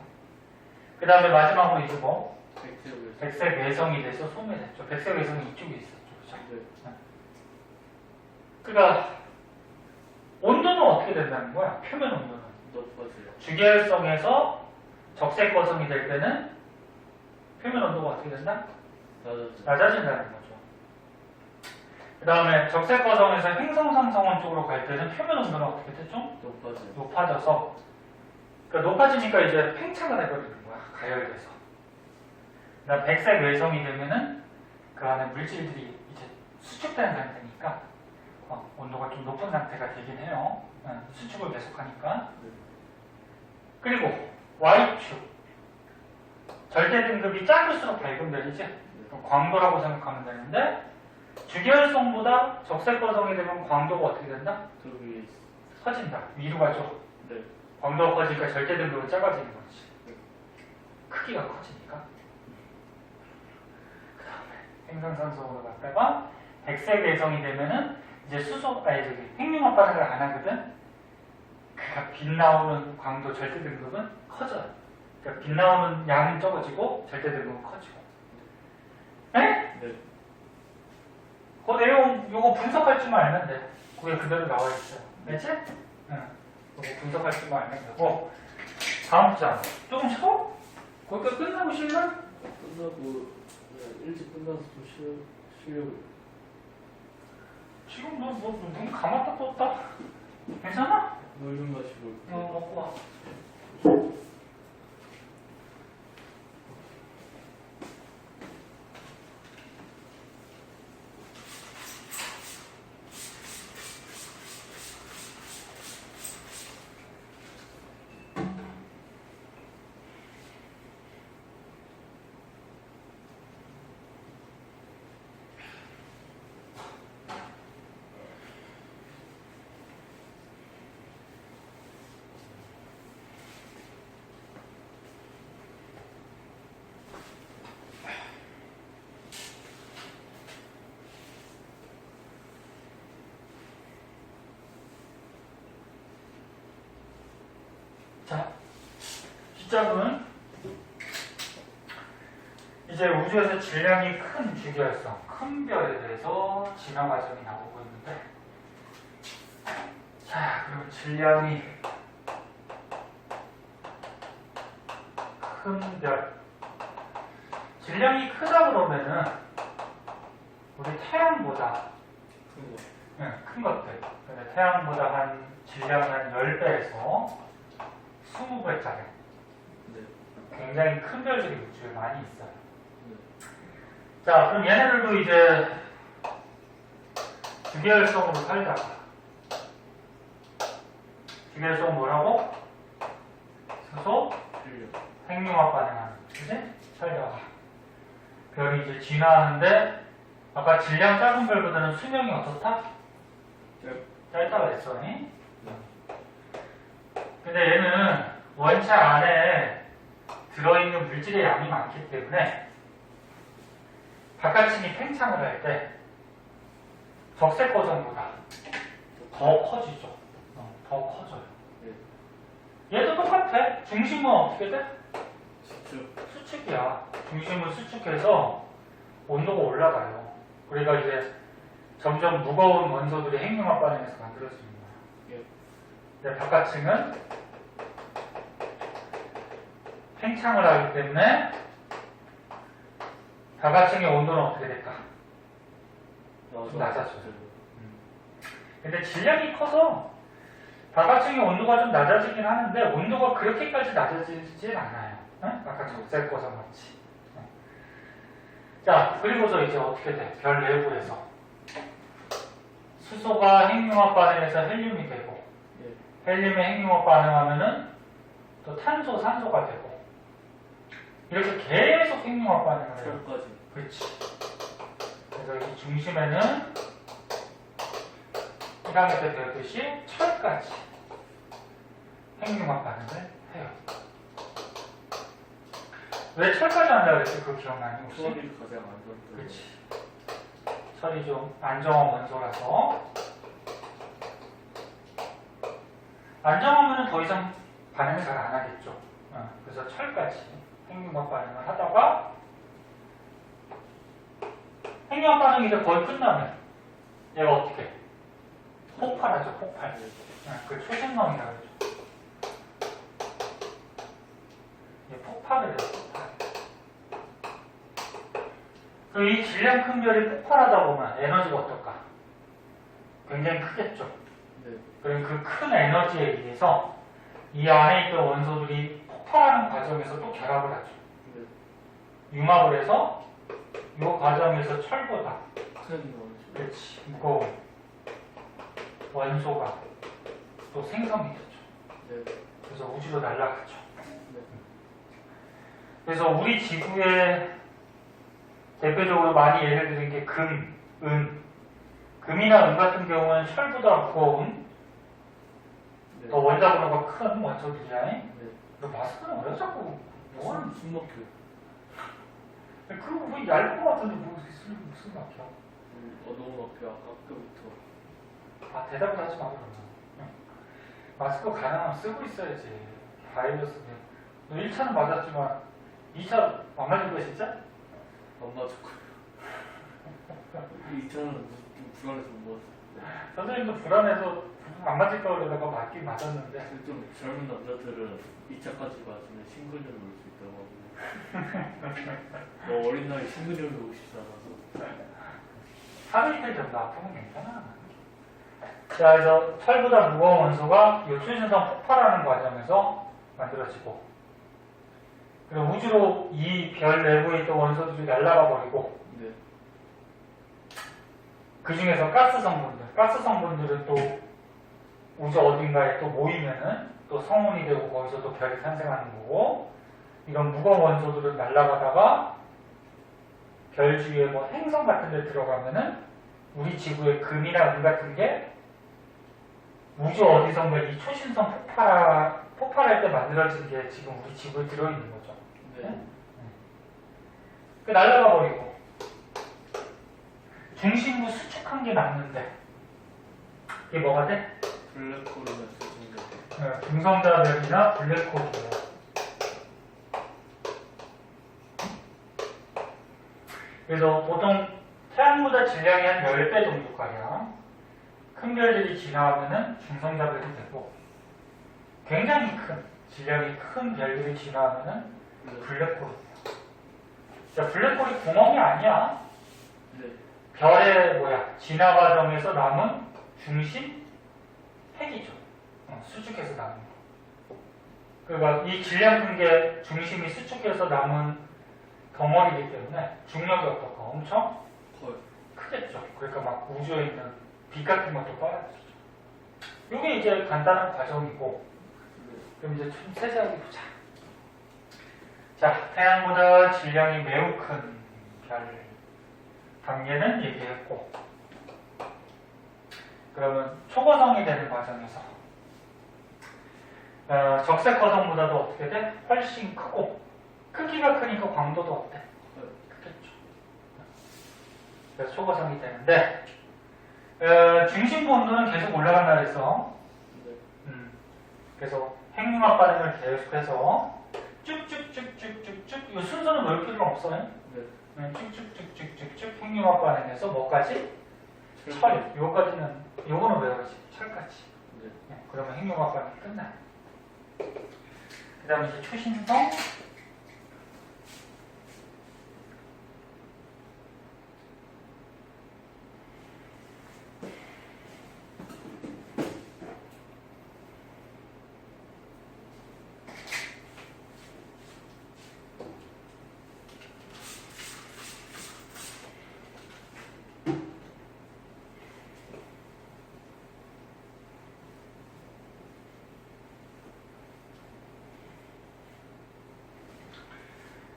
그 다음에 마지막으로 이제 뭐? 백색 외성이 돼서 소멸했죠. 백색 외성이 이쪽에 있었죠. 그죠? 그러니까 온도는 어떻게 된다는 거야? 표면 온도는. 주계열성에서 적색 거성이 될 때는 표면 온도가 어떻게 된다? 낮아진다는 거죠. 그 다음에 적색 거성에서 행성상 성운 쪽으로 갈 때는 표면 온도는 어떻게 됐죠? 높아져서 그러니까 높아지니까 이제 팽창을 해버리는 거야. 가열돼서. 그다음 백색 외성이 되면은 그 안에 물질들이 이제 수축되는 상태니까 온도가 좀 높은 상태가 되긴 해요. 수축을 계속하니까. 그리고 Y축 절대 등급이 작을수록 밝은 별이지. 광도라고 생각하면 되는데 주계열성보다 적색 거성이 되면 광도가 어떻게 된다? 커진다. 위로 가죠. 광도가 커지니까 절대 등급은 작아지는 거지. 크기가 커지니까. 그 다음에 행성상성으로 갔다가 백색 외성이 되면은 이제 핵융합 반응을 안 하거든. 그러니까 빛 나오는 광도 절대 등급은 커져요. 그러니까 빛 나오는 양은 적어지고 절대 등급은 커지고. 네? 그 내용 요거 분석할 줄만 알면 돼. 그게 그대로 나와 있어요. 알지? 응. 요거 분석할 줄만 알면 되고. 다음 장. 조금 쉬어? 거기가 끝나고 쉬나? 끝나고 일찍 끝나서 좀 쉬려고. 지금 눈 감았다 떴다. 괜찮아? 물 좀 마시고. 먹고 와. 자, G짝은 이제 우주에서 질량이 큰 주기활성, 큰 별에 대해서 진화 과정이 나오고 있는데, 자, 그럼 질량이 큰 별. 질량이 크다 그러면은 우리 태양보다 큰 것들. 근데 태양보다 한 질량 한 10배에서 20배짜리. 굉장히 큰 별들이 우주에 많이 있어요. 자, 그럼 얘네들도 이제 주계열성으로 살다가, 주계열성 뭐라고? 수소, 핵융합 반응하는, 그치? 살다가 별이 이제 진화하는데, 아까 질량 작은 별보다는 수명이 어떻다? 짧다고 했어. 근데 얘는 원체 안에 들어있는 물질의 양이 많기 때문에 바깥층이 팽창을 할 때 적색 거정보다 더 커지죠. 더 커져요. 얘도 똑같아. 중심은 어떻게 돼? 수축이야. 중심을 수축해서 온도가 올라가요. 그러니까 이제 점점 무거운 원소들이 핵융합 반응에서 만들어지는 거예요. 근데 바깥층은 팽창을 하기 때문에 바깥층의 온도는 어떻게 될까? 좀 낮아져요. 근데 질량이 커서 바깥층의 온도가 좀 낮아지긴 하는데 온도가 그렇게까지 낮아지진 않아요. 응? 아까 적색 거정 같이. 자, 그리고서 이제 어떻게 돼? 별 내부에서 수소가 핵융합 반응해서 헬륨이 되고, 헬륨의 핵융합 반응하면은 또 탄소, 산소가 되고, 이렇게 계속 핵융합 반응을 해요. 그렇지. 그래서 이 중심에는 이랑에 때 배웠듯이 철까지 핵융합 반응을 해요. 왜 철까지 한다고 그랬지? 그거 기억나니? 혹시? 수압이 가장 안전한. 그렇지. 철이 좀 안정한 원소라서 안정하면 더 이상 반응을 잘 안 하겠죠. 그래서 철까지 핵융합 반응을 하다가 핵융합 반응이 이제 거의 끝나면 얘가 어떻게 해? 폭발하죠. 폭발. 그 초신성이라고 그러죠. 얘 폭발을 해요. 폭발. 이 질량 큰 별이 폭발하다 보면 에너지가 어떨까? 굉장히 크겠죠. 그럼 그 큰 에너지에 의해서 이 안에 있던 원소들이 폭발하는 과정에서 또 결합을 하죠. 융합을 해서 이 과정에서 철보다 그렇지, 무거운 원소가 또 생성이 되죠. 그래서 우주로 날아가죠. 그래서 우리 지구에 대표적으로 많이 예를 드는 게 금, 은. 금이나 은 같은 경우는 철보다 무거운 더 원자번호가 큰 원소들이야. 너 마스크는 왜 자꾸 뭐하는 숨 막혀. 그거 뭐 얇은 거 같은데 뭐 무슨 막혀? 너무 막혀. 아까부터. 아, 대답을 하지 마 그러면. 마스크 가능하면 쓰고 있어야지. 바이러스는. 너 1차는 맞았지만 2차 안 맞을 거야 진짜? 안 맞을 거예요. 2차는 좀 불안해서 못 맞았어요. 선생님도 불안해서 안 맞을 거 그러다가 맞긴 맞았는데. 좀 젊은 남자들은 2차까지 맞으면 신근염이 올 수 있다고 하고 어린 나이 신근염이 오시지 않아서 하루 이틀 정도 아프면 괜찮아. 자, 그래서 철보다 무거운 원소가 이 초신성 폭발하는 과정에서 만들어지고, 그리고 우주로 이 별 내부에 있던 원소들이 날아가 버리고, 그 중에서 가스 성분들은 또 우주 어딘가에 또 모이면은 또 성운이 되고 거기서 또 별이 탄생하는 거고, 이런 무거운 원소들은 날아가다가 별 주위에 뭐 행성 같은 데 들어가면은 우리 지구의 금이나 은 같은 게 우주 어디선가 이 초신성 폭발할 때 만들어진 게 지금 우리 지구에 들어있는 거죠. 그 날아가 버리고 중심부 수축한 게 남는데 이게 뭐가 돼? 블랙홀이나 중성자별이나 블랙홀이에요. 그래서 보통 태양보다 질량이 한 10배 정도가량 큰 별들이 지나가면은 중성자별이 되고, 굉장히 큰 질량이 큰 별들이 지나가면은 블랙홀이 돼요. 자, 블랙홀이 구멍이 아니야. 네. 별의 진화 과정에서 남은 중심 핵이죠. 수축해서 남은 거. 그러니까 이 질량 큰 게 중심이 수축해서 남은 덩어리이기 때문에 중력이 어떨까? 엄청 헐. 크겠죠. 그러니까 막 우주에 있는 빛 같은 것도 빨아들이죠. 이게 이제 간단한 과정이고, 그럼 이제 좀 세세하게 보자. 자, 태양보다 질량이 매우 큰 별 단계는 얘기했고, 그러면 초고성이 되는 과정에서 적색 거성보다도 어떻게 돼? 훨씬 크고, 크기가 크니까 광도도 어때? 크겠죠. 그래서 초고성이 되는데, 중심부 온도는 계속 올라간다 그래서, 그래서 핵융합 반응을 계속해서 쭉쭉쭉쭉쭉쭉, 이 순서는 외울 필요는 없어요. 쭉쭉쭉쭉쭉쭉 핵융합 반응해서 뭐까지? 철. 요거까지는, 요거는 외워야지. 철까지. 그러면 핵융합 반응이 끝나요. 그 다음에 이제 초신성.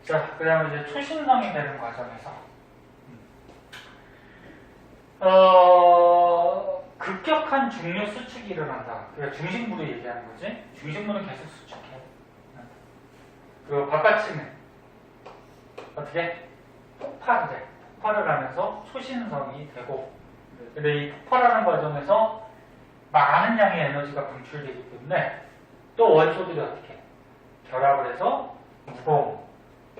자, 그 다음에 이제 초신성이 되는 과정에서 급격한 중력 수축이 일어난다. 그러니까 중심부를 얘기하는 거지. 중심부는 계속 수축해. 그리고 바깥층은 어떻게? 폭발을 해. 폭발을 하면서 초신성이 되고, 근데 이 폭발하는 과정에서 많은 양의 에너지가 분출되기 때문에 또 원소들이 어떻게? 결합을 해서 무거운,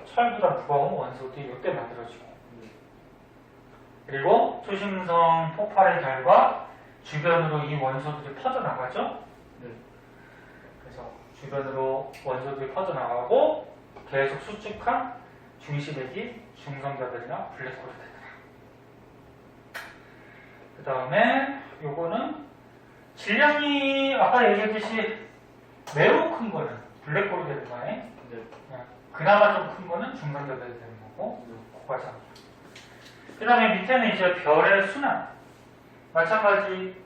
철보다 무거운 원소들이 이때 만들어지고, 그리고 초신성 폭발의 결과 주변으로 이 원소들이 퍼져나가죠. 그래서 주변으로 원소들이 퍼져나가고 계속 수축한 중심액이 중성자별이나 블랙홀이 되더라. 그 다음에 요거는 질량이 아까 얘기했듯이 매우 큰 거는 블랙홀이 되는 거네. 그나마 좀 큰 거는 중성자별이 되는 거고, 그 과정. 그 다음에 밑에는 이제 별의 순환. 마찬가지.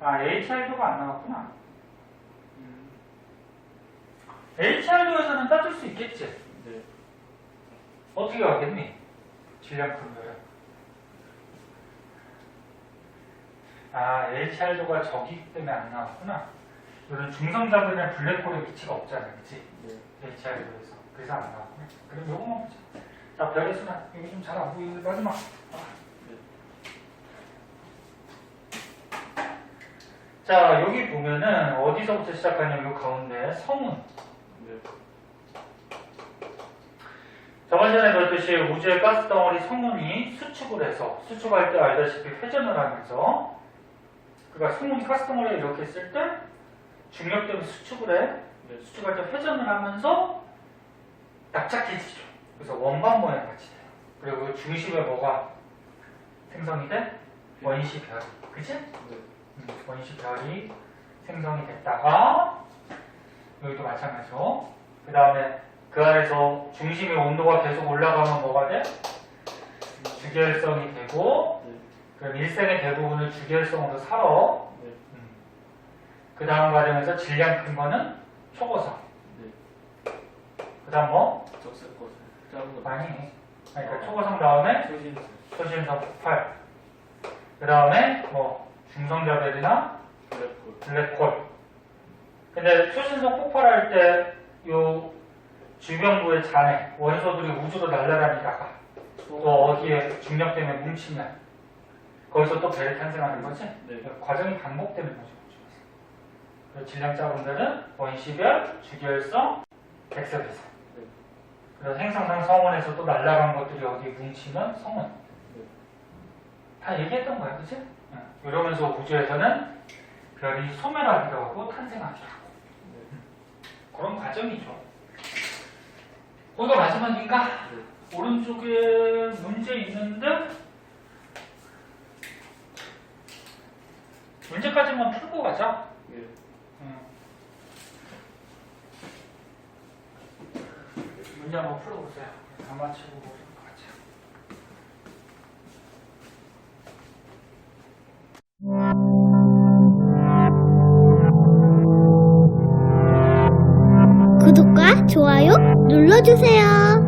HR도가 안 나왔구나. HR도에서는 따질 수 있겠지? 네. 어떻게 하겠니? 질량 큰 별은. HR도가 저기 때문에 안 나왔구나. 이런 중성자별이나 블랙홀의 위치가 없잖아, 그치? HR도에서. 그래서 안 나왔구나. 그럼 요거만 보자. 자, 별의 순환. 이거 좀 잘 안 보이는데, 마지막. 자, 여기 보면은 어디서부터 시작하냐면 요 가운데 성운. 저번 전에 배웠듯이 우주의 가스덩어리 성운이 수축을 해서, 수축할 때 알다시피 회전을 하면서, 그러니까 성운이 가스덩어리에 이렇게 있을 때 중력 때문에 수축을 해. 수축할 때 회전을 하면서 납작해지죠. 그래서 원반 모양 같이 돼요. 그리고 그 중심에 뭐가 생성이 돼? 원시별. 그치? 원시별이 생성이 됐다가, 여기도 마찬가지로. 그 다음에 그 안에서 중심의 온도가 계속 올라가면 뭐가 돼? 주결성이 되고, 그럼 일생의 대부분을 주결성으로 살아. 그 다음 과정에서 질량 큰 거는 초고성. 그 다음 뭐? 적색 거성. 작은 거. 아니. 그러니까 초고성 다음에 초신성. 초신성 폭발. 그 다음에 뭐 중성자별이나 블랙홀. 블랙홀. 근데 초신성 폭발할 때 요 주변부의 잔해 원소들이 우주로 날아다니다가 또 어디에 중력 때문에 뭉치면 거기서 또 별이 탄생하는 거지? 네. 과정이 반복되는 거죠. 질량자분들은 원시별, 주결성, 백석에서. 네. 그래서 행성상 성운에서 또 날아간 것들이 여기 뭉치면 성운. 네. 다 얘기했던 거야, 그치? 응. 이러면서 우주에서는 별이 소멸하기도 하고 탄생하기도 하고. 네. 그런 과정이죠. 거기가 마지막인가? 네. 오른쪽에 문제 있는데 문제까지만 풀고 가자. 예. 문제 한번 풀어보세요. 다 맞추고 가자. 구독과 좋아요 눌러주세요.